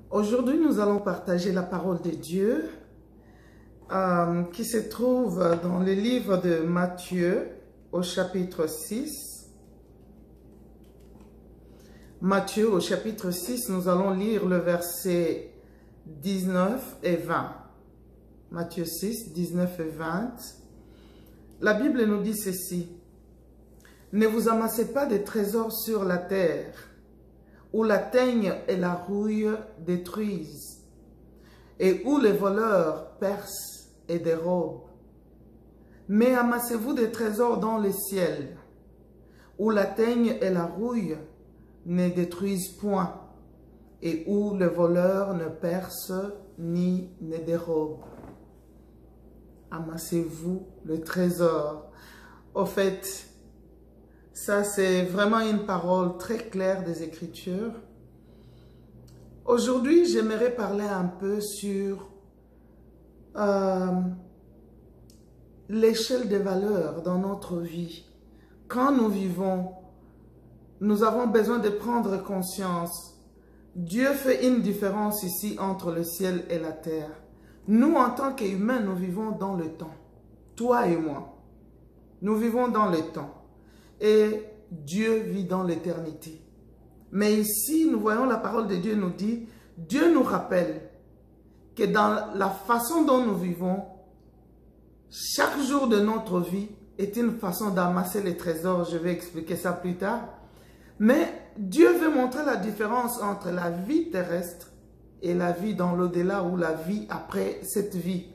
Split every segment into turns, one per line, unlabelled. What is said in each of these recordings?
Aujourd'hui, nous allons partager la parole de Dieu qui se trouve dans le livre de Matthieu au chapitre 6. Matthieu au chapitre 6, nous allons lire le verset 19 et 20. Matthieu 6, 19 et 20. La Bible nous dit ceci. Ne vous amassez pas de trésors sur la terre, où la teigne et la rouille détruisent, et où les voleurs percent et dérobent. Mais amassez-vous des trésors dans le ciel, où la teigne et la rouille ne détruisent point, et où les voleurs ne percent ni ne dérobent. Amassez-vous le trésor. Au fait, ça, c'est vraiment une parole très claire des Écritures. Aujourd'hui, j'aimerais parler un peu sur l'échelle des valeurs dans notre vie. Quand nous vivons, nous avons besoin de prendre conscience. Dieu fait une différence ici entre le ciel et la terre. Nous, en tant qu'humains, nous vivons dans le temps. Toi et moi. Nous vivons dans le temps. Et Dieu vit dans l'éternité. Mais ici, nous voyons la parole de Dieu nous dit, Dieu nous rappelle que dans la façon dont nous vivons, chaque jour de notre vie est une façon d'amasser les trésors. Je vais expliquer ça plus tard. Mais Dieu veut montrer la différence entre la vie terrestre et la vie dans l'au-delà ou la vie après cette vie.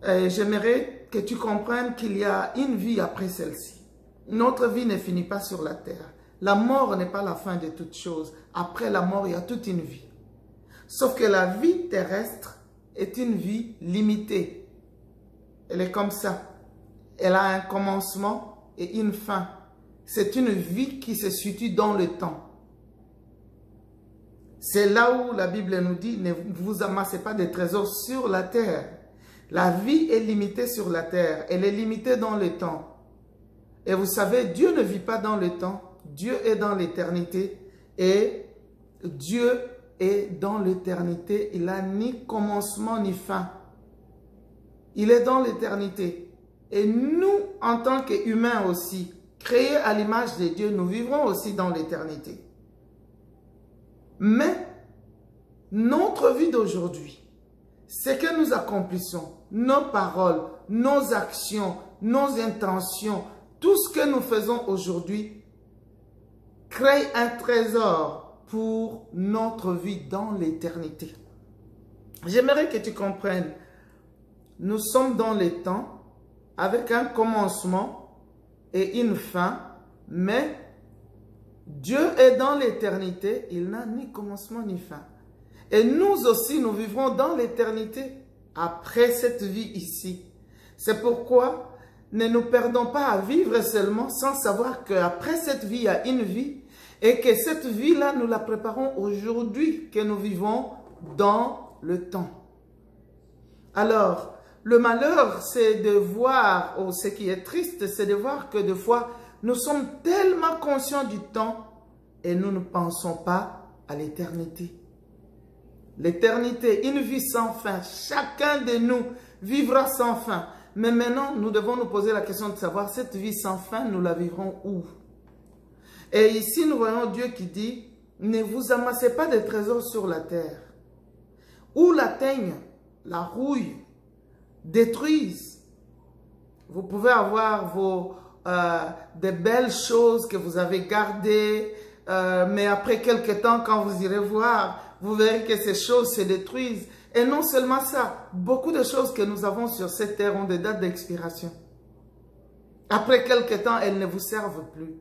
J'aimerais que tu comprennes qu'il y a une vie après celle-ci. Notre vie ne finit pas sur la terre. La mort n'est pas la fin de toute chose. Après la mort, il y a toute une vie. Sauf que la vie terrestre est une vie limitée. Elle est comme ça. Elle a un commencement et une fin. C'est une vie qui se situe dans le temps. C'est là où la Bible nous dit, ne vous amassez pas des trésors sur la terre. La vie est limitée sur la terre. Elle est limitée dans le temps. Et vous savez, Dieu ne vit pas dans le temps. Dieu est dans l'éternité. Et Dieu est dans l'éternité. Il n'a ni commencement ni fin. Il est dans l'éternité. Et nous, en tant qu'humains aussi, créés à l'image de Dieu, nous vivrons aussi dans l'éternité. Mais notre vie d'aujourd'hui, ce que nous accomplissons, nos paroles, nos actions, nos intentions, tout ce que nous faisons aujourd'hui crée un trésor pour notre vie dans l'éternité. J'aimerais que tu comprennes, nous sommes dans les temps avec un commencement et une fin, mais Dieu est dans l'éternité, il n'a ni commencement ni fin. Et nous aussi, nous vivrons dans l'éternité après cette vie ici. C'est pourquoi ne nous perdons pas à vivre seulement sans savoir qu'après cette vie, il y a une vie et que cette vie-là, nous la préparons aujourd'hui, que nous vivons dans le temps. Alors, le malheur, c'est de voir, ou ce qui est triste, c'est de voir que des fois, nous sommes tellement conscients du temps et nous ne pensons pas à l'éternité. L'éternité, une vie sans fin. Chacun de nous vivra sans fin. Mais maintenant, nous devons nous poser la question de savoir, cette vie sans fin, nous la vivrons où? Et ici, nous voyons Dieu qui dit, ne vous amassez pas de trésors sur la terre, où la teigne, la rouille, détruisent. Vous pouvez avoir des belles choses que vous avez gardées, mais après quelques temps, quand vous irez voir, vous verrez que ces choses se détruisent. Et non seulement ça, beaucoup de choses que nous avons sur cette terre ont des dates d'expiration. Après quelques temps, elles ne vous servent plus.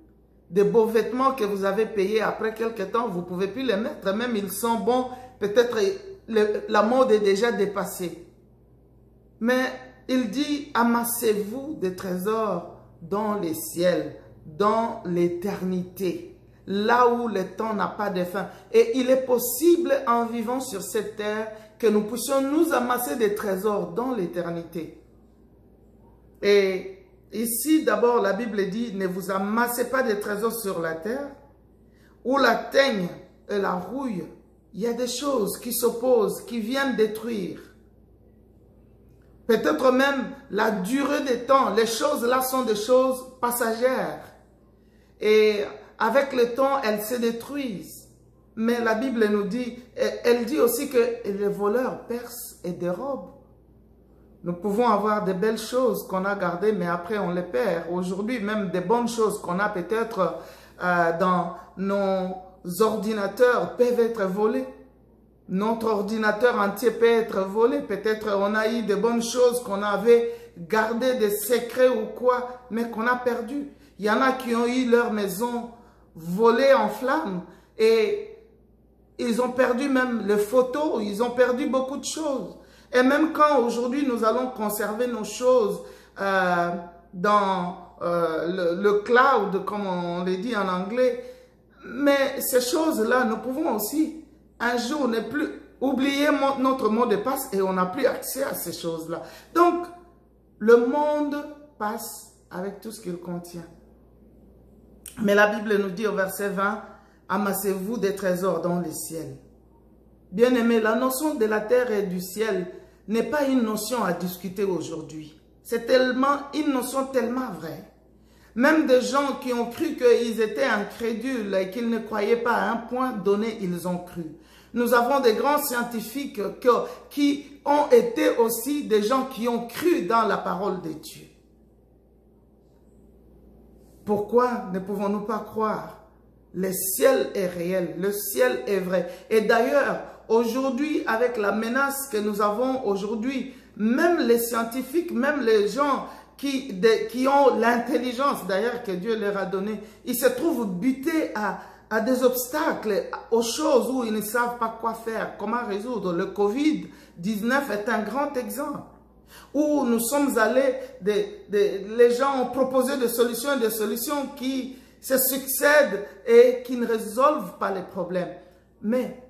Des beaux vêtements que vous avez payés, après quelques temps, vous ne pouvez plus les mettre. Même ils sont bons, peut-être la mode est déjà dépassée. Mais il dit, amassez-vous des trésors dans les ciels, dans l'éternité. Là où le temps n'a pas de fin. Et il est possible en vivant sur cette terre que nous puissions nous amasser des trésors dans l'éternité. Et ici d'abord la Bible dit, ne vous amassez pas des trésors sur la terre, où la teigne et la rouille il y a des choses qui s'opposent, qui viennent détruire. Peut-être même la durée des temps, les choses là sont des choses passagères. Et avec le temps, elles se détruisent. Mais la Bible nous dit, elle dit aussi que les voleurs percent et dérobent. Nous pouvons avoir de belles choses qu'on a gardées, mais après on les perd. Aujourd'hui, même des bonnes choses qu'on a peut-être dans nos ordinateurs peuvent être volées. Notre ordinateur entier peut être volé. Peut-être on a eu de bonnes choses qu'on avait gardées, des secrets ou quoi, mais qu'on a perdu. Il y en a qui ont eu leur maison volée en flammes et ils ont perdu même les photos, ils ont perdu beaucoup de choses. Et même quand aujourd'hui nous allons conserver nos choses dans le cloud, comme on le dit en anglais, mais ces choses-là, nous pouvons aussi un jour ne plus oublier notre mot de passe et on n'a plus accès à ces choses-là. Donc, le monde passe avec tout ce qu'il contient. Mais la Bible nous dit au verset 20, « Amassez-vous des trésors dans les ciels. » Bien-aimés, la notion de la terre et du ciel n'est pas une notion à discuter aujourd'hui. C'est tellement une notion tellement vraie. Même des gens qui ont cru qu'ils étaient incrédules et qu'ils ne croyaient pas à un point donné, ils ont cru. Nous avons des grands scientifiques qui ont été aussi des gens qui ont cru dans la parole de Dieu. Pourquoi ne pouvons-nous pas croire? Le ciel est réel, le ciel est vrai. Et d'ailleurs, aujourd'hui, avec la menace que nous avons aujourd'hui, même les scientifiques, même les gens qui ont l'intelligence d'ailleurs que Dieu leur a donnée, ils se trouvent butés à des obstacles, aux choses où ils ne savent pas quoi faire, comment résoudre. Le Covid-19 est un grand exemple. Où nous sommes allés, les gens ont proposé des solutions qui se succèdent et qui ne résolvent pas les problèmes. Mais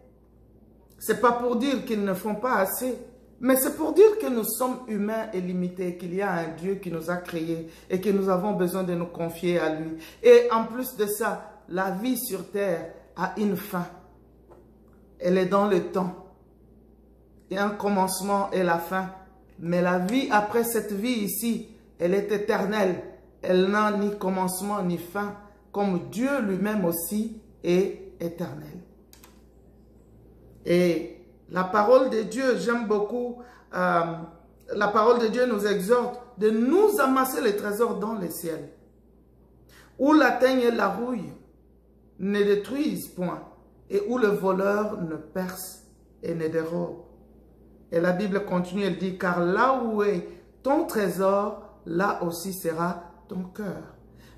ce n'est pas pour dire qu'ils ne font pas assez, mais c'est pour dire que nous sommes humains et limités, qu'il y a un Dieu qui nous a créés et que nous avons besoin de nous confier à lui. Et en plus de ça, la vie sur terre a une fin. Elle est dans le temps. Il y a un commencement et la fin. Mais la vie après cette vie ici, elle est éternelle. Elle n'a ni commencement ni fin, comme Dieu lui-même aussi est éternel. Et la parole de Dieu, j'aime beaucoup, la parole de Dieu nous exhorte de nous amasser les trésors dans les ciels, où la teigne et la rouille ne détruisent point, et où le voleur ne perce et ne dérobe. Et la Bible continue, elle dit, car là où est ton trésor, là aussi sera ton cœur.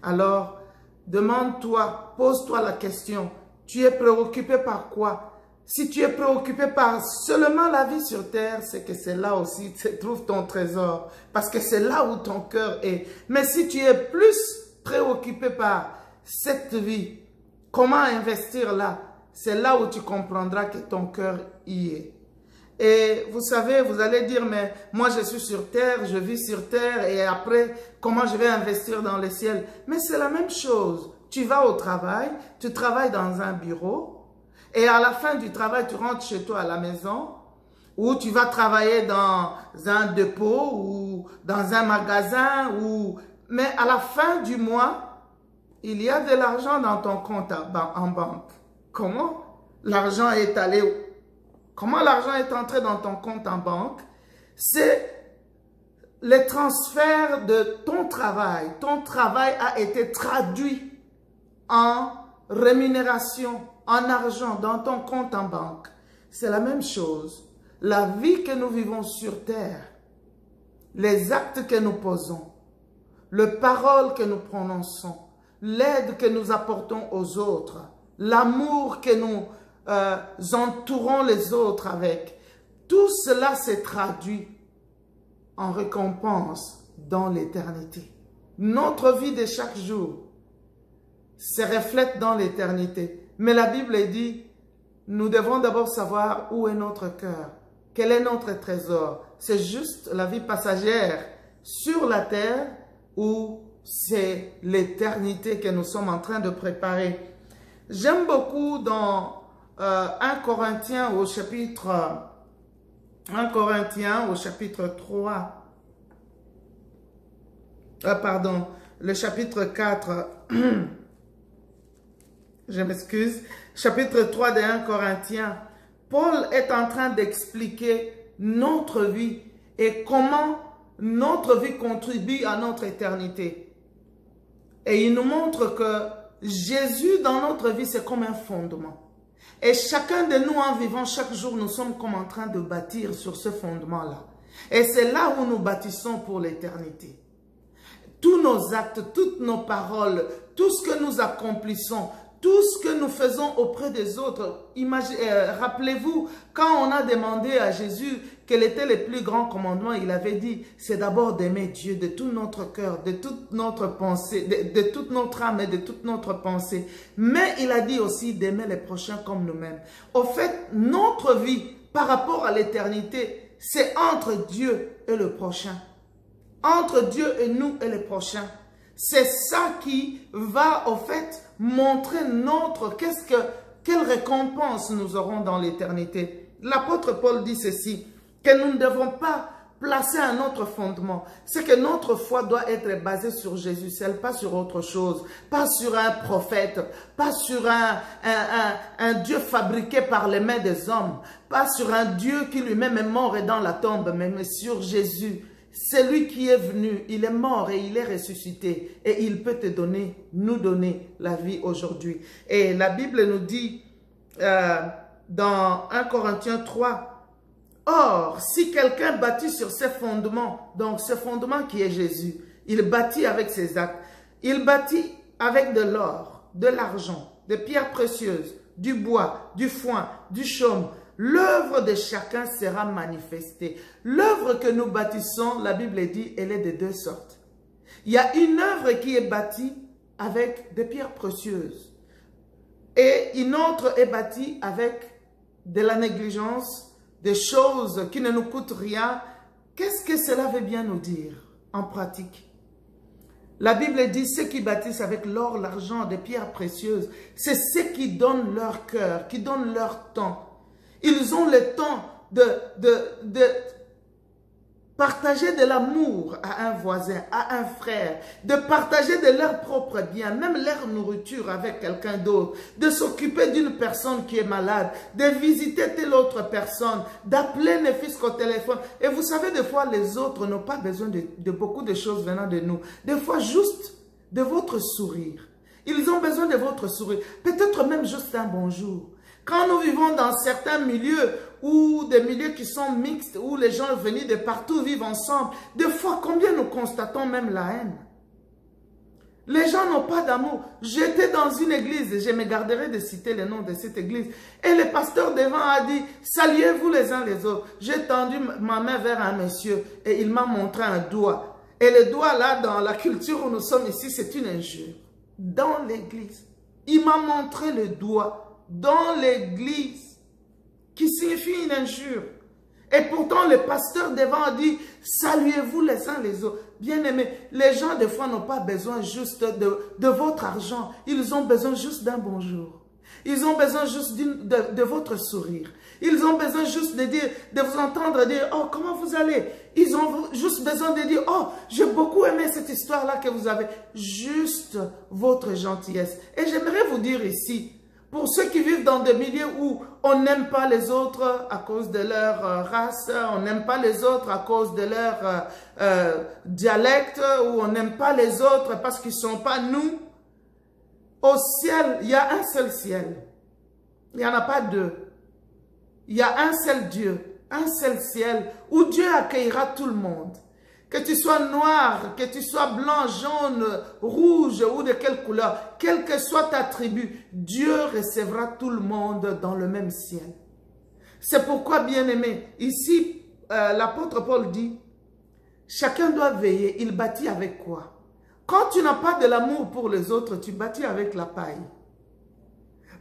Alors, demande-toi, pose-toi la question, tu es préoccupé par quoi? Si tu es préoccupé par seulement la vie sur terre, c'est que c'est là aussi que se trouve ton trésor, parce que c'est là où ton cœur est. Mais si tu es plus préoccupé par cette vie, comment investir là, c'est là où tu comprendras que ton cœur y est. Et vous savez, vous allez dire, mais moi je suis sur terre, je vis sur terre et après, comment je vais investir dans le ciel? Mais c'est la même chose. Tu vas au travail, tu travailles dans un bureau et à la fin du travail, tu rentres chez toi à la maison ou tu vas travailler dans un dépôt ou dans un magasin. Mais à la fin du mois, il y a de l'argent dans ton compte en banque. Comment l'argent est allé où? Comment l'argent est entré dans ton compte en banque? C'est le transfert de ton travail. Ton travail a été traduit en rémunération, en argent dans ton compte en banque. C'est la même chose. La vie que nous vivons sur terre, les actes que nous posons, les paroles que nous prononçons, l'aide que nous apportons aux autres, l'amour que nous entourons les autres avec. Tout cela s'est traduit en récompense dans l'éternité. Notre vie de chaque jour se reflète dans l'éternité. Mais la Bible dit, nous devons d'abord savoir où est notre cœur. Quel est notre trésor? C'est juste la vie passagère sur la terre ou c'est l'éternité que nous sommes en train de préparer? J'aime beaucoup dans 1 Corinthiens au chapitre 3. Pardon, le chapitre 4. Je m'excuse. Chapitre 3 de 1 Corinthiens. Paul est en train d'expliquer notre vie et comment notre vie contribue à notre éternité. Et il nous montre que Jésus dans notre vie, c'est comme un fondement. Et chacun de nous, en vivant chaque jour, nous sommes comme en train de bâtir sur ce fondement-là. Et c'est là où nous bâtissons pour l'éternité. Tous nos actes, toutes nos paroles, tout ce que nous accomplissons, tout ce que nous faisons auprès des autres. Rappelez-vous, quand on a demandé à Jésus quel était le plus grand commandement, il avait dit, c'est d'abord d'aimer Dieu de tout notre cœur, de toute notre pensée, de toute notre âme et de toute notre pensée. Mais il a dit aussi d'aimer les prochains comme nous-mêmes. Au fait, notre vie par rapport à l'éternité, c'est entre Dieu et le prochain. Entre Dieu et nous et les prochains. C'est ça qui va, au fait, montrer quelle récompense nous aurons dans l'éternité. L'apôtre Paul dit ceci, que nous ne devons pas placer un autre fondement. C'est que notre foi doit être basée sur Jésus seul, pas sur autre chose, pas sur un prophète, pas sur un Dieu fabriqué par les mains des hommes, pas sur un Dieu qui lui-même est mort et dans la tombe, mais sur Jésus. C'est lui qui est venu, il est mort et il est ressuscité et il peut nous donner la vie aujourd'hui. Et la Bible nous dit dans 1 Corinthiens 3, « Or, si quelqu'un bâtit sur ses fondements, donc ce fondement qui est Jésus, il bâtit avec ses actes, il bâtit avec de l'or, de l'argent, des pierres précieuses, du bois, du foin, du chaume, l'œuvre de chacun sera manifestée. » L'œuvre que nous bâtissons, la Bible dit, elle est de deux sortes. Il y a une œuvre qui est bâtie avec des pierres précieuses. Et une autre est bâtie avec de la négligence, des choses qui ne nous coûtent rien. Qu'est-ce que cela veut bien nous dire en pratique? La Bible dit, ceux qui bâtissent avec l'or, l'argent, des pierres précieuses, c'est ceux qui donnent leur cœur, qui donnent leur temps. Ils ont le temps de partager de l'amour à un voisin, à un frère, de partager de leur propre bien, même leur nourriture avec quelqu'un d'autre, de s'occuper d'une personne qui est malade, de visiter telle autre personne, d'appeler ne fût-ce qu'au téléphone. Et vous savez, des fois, les autres n'ont pas besoin de beaucoup de choses venant de nous. Des fois, juste de votre sourire. Ils ont besoin de votre sourire. Peut-être même juste un bonjour. Quand nous vivons dans certains milieux ou des milieux qui sont mixtes, où les gens venus de partout vivent ensemble, des fois, combien nous constatons même la haine? Les gens n'ont pas d'amour. J'étais dans une église, et je me garderai de citer le nom de cette église, et le pasteur devant a dit, saluez-vous les uns les autres. J'ai tendu ma main vers un monsieur, et il m'a montré un doigt. Et le doigt là, dans la culture où nous sommes ici, c'est une injure. Dans l'église, il m'a montré le doigt. Dans l'église, qui signifie une injure. Et pourtant, le pasteur devant a dit, saluez-vous les uns les autres. Bien-aimés, les gens, des fois, n'ont pas besoin juste de votre argent. Ils ont besoin juste d'un bonjour. Ils ont besoin juste de votre sourire. Ils ont besoin juste de vous entendre dire, oh, comment vous allez? Ils ont juste besoin de dire, oh, j'ai beaucoup aimé cette histoire-là que vous avez. Juste votre gentillesse. Et j'aimerais vous dire ici, pour ceux qui vivent dans des milieux où on n'aime pas les autres à cause de leur race, on n'aime pas les autres à cause de leur dialecte, ou on n'aime pas les autres parce qu'ils ne sont pas nous, au ciel, il y a un seul ciel. Il n'y en a pas deux. Il y a un seul Dieu, un seul ciel, où Dieu accueillera tout le monde. Que tu sois noir, que tu sois blanc, jaune, rouge ou de quelle couleur, quelle que soit ta tribu, Dieu recevra tout le monde dans le même ciel. C'est pourquoi, bien-aimé, ici, l'apôtre Paul dit, chacun doit veiller, il bâtit avec quoi? Quand tu n'as pas de l'amour pour les autres, tu bâtis avec la paille.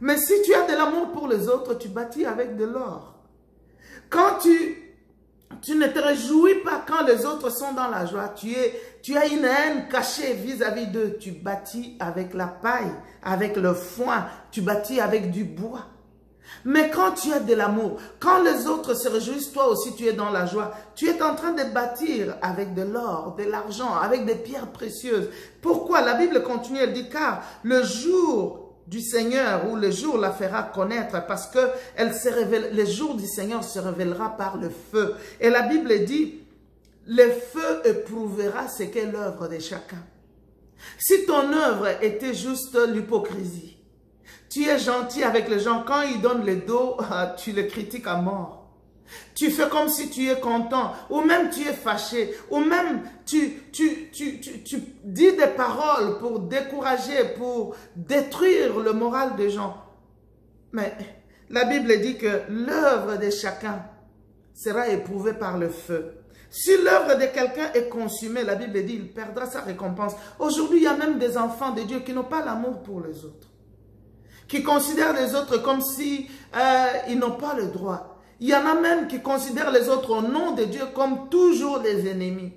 Mais si tu as de l'amour pour les autres, tu bâtis avec de l'or. Quand tu ne te réjouis pas quand les autres sont dans la joie. Tu as une haine cachée vis-à-vis d'eux. Tu bâtis avec la paille, avec le foin. Tu bâtis avec du bois. Mais quand tu as de l'amour, quand les autres se réjouissent, toi aussi tu es dans la joie. Tu es en train de bâtir avec de l'or, de l'argent, avec des pierres précieuses. Pourquoi? La Bible continue, elle dit, car le jour du Seigneur ou le jour la fera connaître, parce que le jour du Seigneur se révélera par le feu. Et la Bible dit, le feu éprouvera ce qu'est l'œuvre de chacun. Si ton œuvre était juste l'hypocrisie, tu es gentil avec les gens, quand ils donnent le dos, tu les critiques à mort. Tu fais comme si tu es content, ou même tu es fâché, ou même tu dis des paroles pour décourager, pour détruire le moral des gens. Mais la Bible dit que l'œuvre de chacun sera éprouvée par le feu. Si l'œuvre de quelqu'un est consumée, la Bible dit, il perdra sa récompense. Aujourd'hui, il y a même des enfants de Dieu qui n'ont pas l'amour pour les autres, qui considèrent les autres comme si ils n'ont pas le droit. Il y en a même qui considèrent les autres au nom de Dieu comme toujours des ennemis.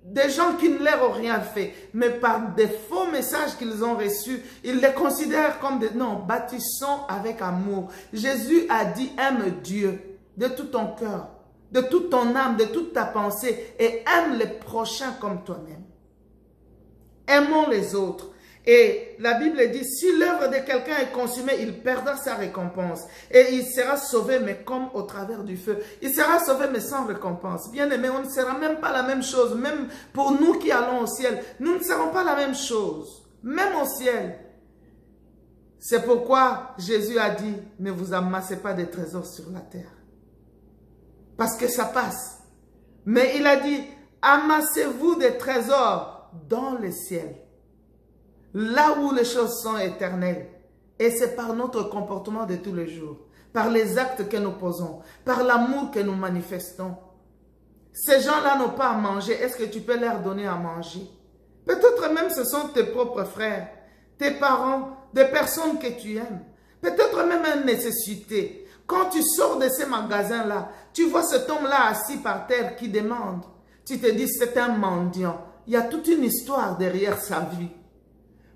Des gens qui ne leur ont rien fait, mais par des faux messages qu'ils ont reçus, ils les considèrent comme des... Non, bâtissons avec amour. Jésus a dit, aime Dieu de tout ton cœur, de toute ton âme, de toute ta pensée, et aime les prochains comme toi-même. Aimons les autres. Et la Bible dit, si l'œuvre de quelqu'un est consumée, il perdra sa récompense. Et il sera sauvé, mais comme au travers du feu. Il sera sauvé, mais sans récompense. Bien aimé, on ne sera même pas la même chose. Même pour nous qui allons au ciel, nous ne serons pas la même chose. Même au ciel. C'est pourquoi Jésus a dit, ne vous amassez pas des trésors sur la terre. Parce que ça passe. Mais il a dit, amassez-vous des trésors dans le ciel. Là où les choses sont éternelles. Et c'est par notre comportement de tous les jours, par les actes que nous posons, par l'amour que nous manifestons. Ces gens-là n'ont pas à manger. Est-ce que tu peux leur donner à manger? Peut-être même ce sont tes propres frères, tes parents, des personnes que tu aimes. Peut-être même une nécessité. Quand tu sors de ces magasins-là, tu vois cet homme-là assis par terre qui demande. Tu te dis, c'est un mendiant. Il y a toute une histoire derrière sa vie.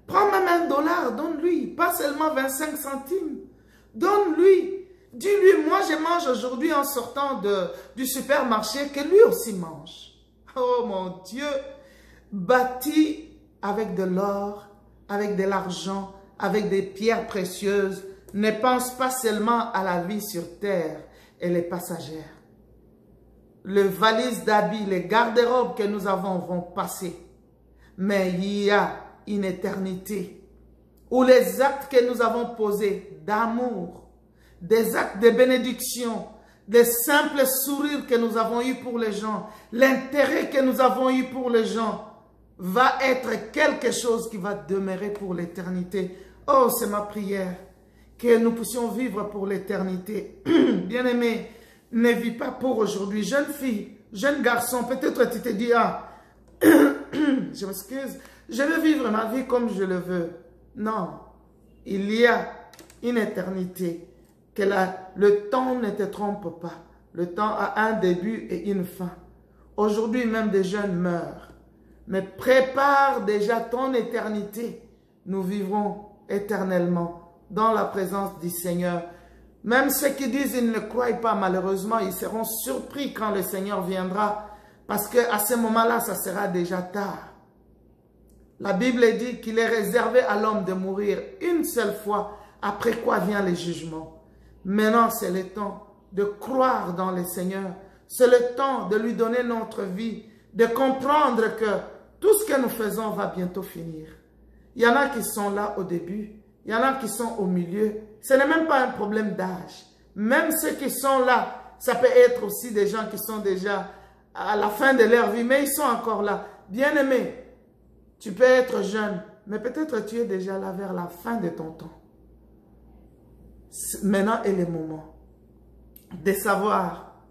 Prends même $1, donne-lui, pas seulement 25 centimes. Donne-lui. Dis-lui, moi je mange aujourd'hui en sortant du supermarché, que lui aussi mange. Oh mon Dieu, bâti avec de l'or, avec de l'argent, avec des pierres précieuses. Ne pense pas seulement à la vie sur terre, elle est passagère. Les valises d'habits, les garde-robes que nous avons vont passer. Mais il y a une éternité où les actes que nous avons posés d'amour, des actes de bénédiction, des simples sourires que nous avons eus pour les gens, l'intérêt que nous avons eu pour les gens, va être quelque chose qui va demeurer pour l'éternité. Oh, c'est ma prière, que nous puissions vivre pour l'éternité. Bien-aimé, ne vis pas pour aujourd'hui. Jeune fille, jeune garçon, peut-être tu te dis, ah, je m'excuse, je veux vivre ma vie comme je le veux. Non, il y a une éternité, que le temps ne te trompe pas. Le temps a un début et une fin. Aujourd'hui, même des jeunes meurent. Mais prépare déjà ton éternité. Nous vivrons éternellement dans la présence du Seigneur. Même ceux qui disent qu'ils ne croient pas, malheureusement, ils seront surpris quand le Seigneur viendra. Parce qu'à ce moment-là, ça sera déjà tard. La Bible dit qu'il est réservé à l'homme de mourir une seule fois, après quoi vient le jugement. Maintenant, c'est le temps de croire dans le Seigneur. C'est le temps de lui donner notre vie, de comprendre que tout ce que nous faisons va bientôt finir. Il y en a qui sont là au début, il y en a qui sont au milieu. Ce n'est même pas un problème d'âge. Même ceux qui sont là, ça peut être aussi des gens qui sont déjà à la fin de leur vie, mais ils sont encore là. Bien-aimé, tu peux être jeune, mais peut-être tu es déjà là vers la fin de ton temps. Maintenant est le moment de savoir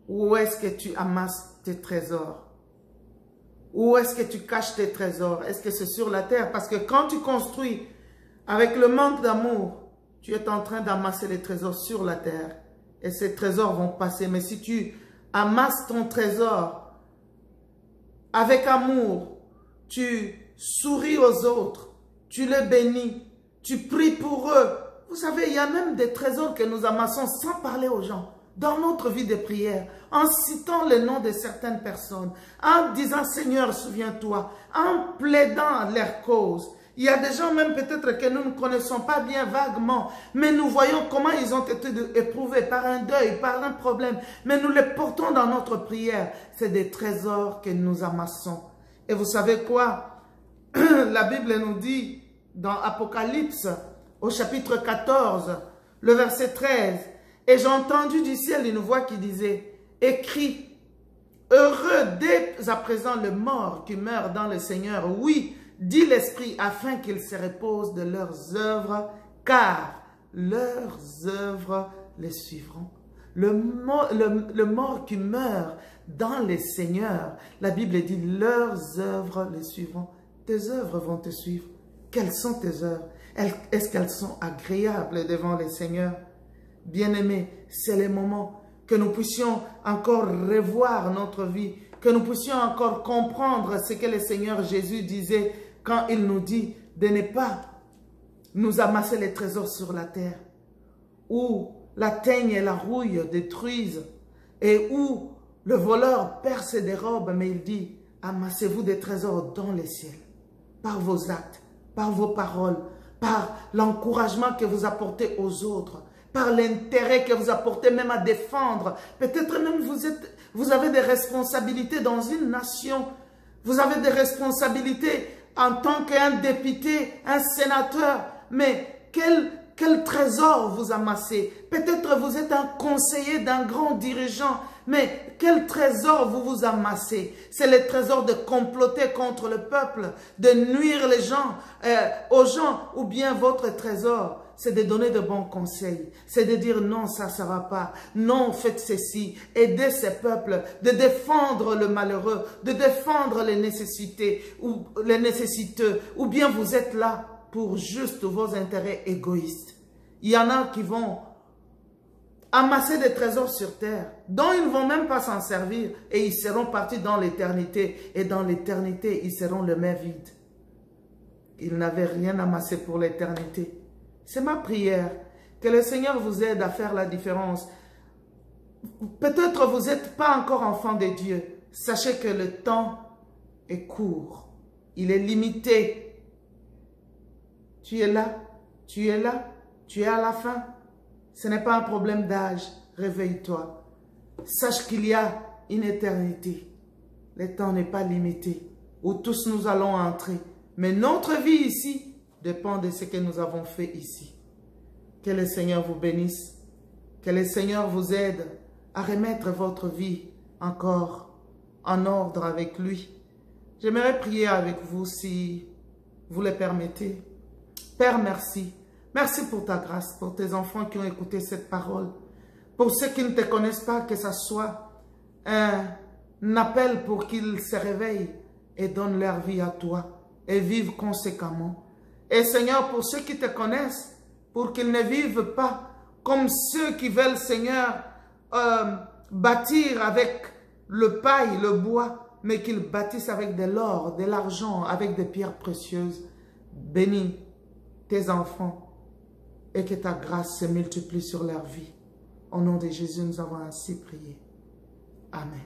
où est-ce que tu amasses tes trésors. Où est-ce que tu caches tes trésors? Est-ce que c'est sur la terre? Parce que quand tu construis avec le manque d'amour, tu es en train d'amasser les trésors sur la terre. Et ces trésors vont passer. Mais si tu amasses ton trésor avec amour, tu souris aux autres, tu les bénis, tu pries pour eux, Vous savez, il y a même des trésors que nous amassons sans parler aux gens. Dans notre vie de prière, en citant le nom de certaines personnes, en disant Seigneur, souviens-toi, en plaidant leur cause. Il y a des gens même peut-être que nous ne connaissons pas bien vaguement, mais nous voyons comment ils ont été éprouvés par un deuil, par un problème, mais nous les portons dans notre prière. C'est des trésors que nous amassons. Et vous savez quoi? La Bible nous dit dans Apocalypse, au chapitre 14, le verset 13, « Et j'ai entendu du ciel une voix qui disait, « Écris, heureux dès à présent le mort qui meurt dans le Seigneur, oui, dit l'Esprit, afin qu'ils se reposent de leurs œuvres, car leurs œuvres les suivront. » Le mort qui meurt dans le Seigneur, la Bible dit, leurs œuvres les suivront. Tes œuvres vont te suivre. Quelles sont tes œuvres? Est-ce qu'elles sont agréables devant le Seigneur? Bien-aimés, c'est le moment que nous puissions encore revoir notre vie, que nous puissions encore comprendre ce que le Seigneur Jésus disait quand il nous dit de ne pas nous amasser les trésors sur la terre, où la teigne et la rouille détruisent, et où le voleur perce et dérobe, mais il dit, amassez-vous des trésors dans les ciels, par vos actes, par vos paroles, par l'encouragement que vous apportez aux autres, par l'intérêt que vous apportez même à défendre. Peut-être même vous avez des responsabilités dans une nation, vous avez des responsabilités en tant qu'un député, un sénateur, mais quel trésor vous amassez? Peut-être vous êtes un conseiller d'un grand dirigeant, mais quel trésor vous amassez? C'est le trésor de comploter contre le peuple, de nuire les gens, aux gens, ou bien votre trésor, c'est de donner de bons conseils, c'est de dire non, ça ne va pas, non, faites ceci, aidez ces peuples, de défendre le malheureux, de défendre les nécessités, ou les nécessiteux, ou bien vous êtes là pour juste vos intérêts égoïstes. Il y en a qui vont amasser des trésors sur terre, dont ils ne vont même pas s'en servir, et ils seront partis dans l'éternité, et dans l'éternité, ils seront les mains vides. Ils n'avaient rien amassé pour l'éternité. C'est ma prière, que le Seigneur vous aide à faire la différence. Peut-être vous n'êtes pas encore enfant de Dieu. Sachez que le temps est court, il est limité. Tu es là, tu es là, tu es à la fin. Ce n'est pas un problème d'âge. Réveille-toi. Sache qu'il y a une éternité. Le temps n'est pas limité, où tous nous allons entrer. Mais notre vie ici dépend de ce que nous avons fait ici. Que le Seigneur vous bénisse. Que le Seigneur vous aide à remettre votre vie encore en ordre avec lui. J'aimerais prier avec vous si vous le permettez. Père, merci. Merci pour ta grâce, pour tes enfants qui ont écouté cette parole. Pour ceux qui ne te connaissent pas, que ça soit un appel pour qu'ils se réveillent et donnent leur vie à toi et vivent conséquemment. Et Seigneur, pour ceux qui te connaissent, pour qu'ils ne vivent pas comme ceux qui veulent, Seigneur, bâtir avec le paille, le bois, mais qu'ils bâtissent avec de l'or, de l'argent, avec des pierres précieuses. Bénis tes enfants et que ta grâce se multiplie sur leur vie. Au nom de Jésus, nous avons ainsi prié. Amen.